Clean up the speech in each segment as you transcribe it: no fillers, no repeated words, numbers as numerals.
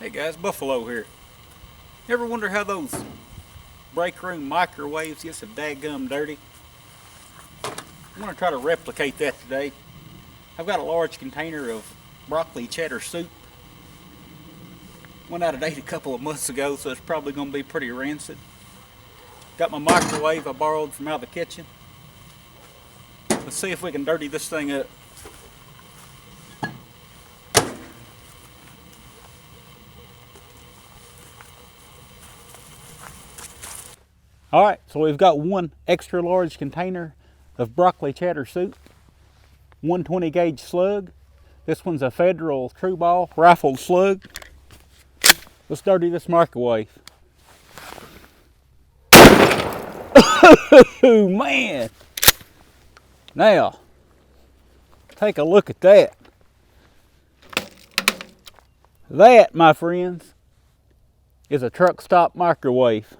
Hey guys, Buffalo here. You ever wonder how those break room microwaves get so dadgum dirty? I'm going to try to replicate that today. I've got a large container of broccoli cheddar soup. Went out of date a couple of months ago, so it's probably going to be pretty rancid. Got my microwave I borrowed from out of the kitchen. Let's see if we can dirty this thing up. Alright, so we've got one extra large container of broccoli cheddar soup, 120 gauge slug. This one's a Federal True Ball rifled slug. Let's dirty this microwave. Oh man! Now, take a look at that. That, my friends, is a truck stop microwave.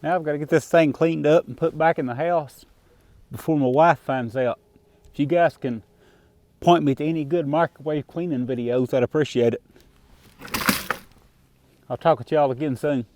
Now I've got to get this thing cleaned up and put back in the house before my wife finds out. If you guys can point me to any good microwave cleaning videos, I'd appreciate it. I'll talk with y'all again soon.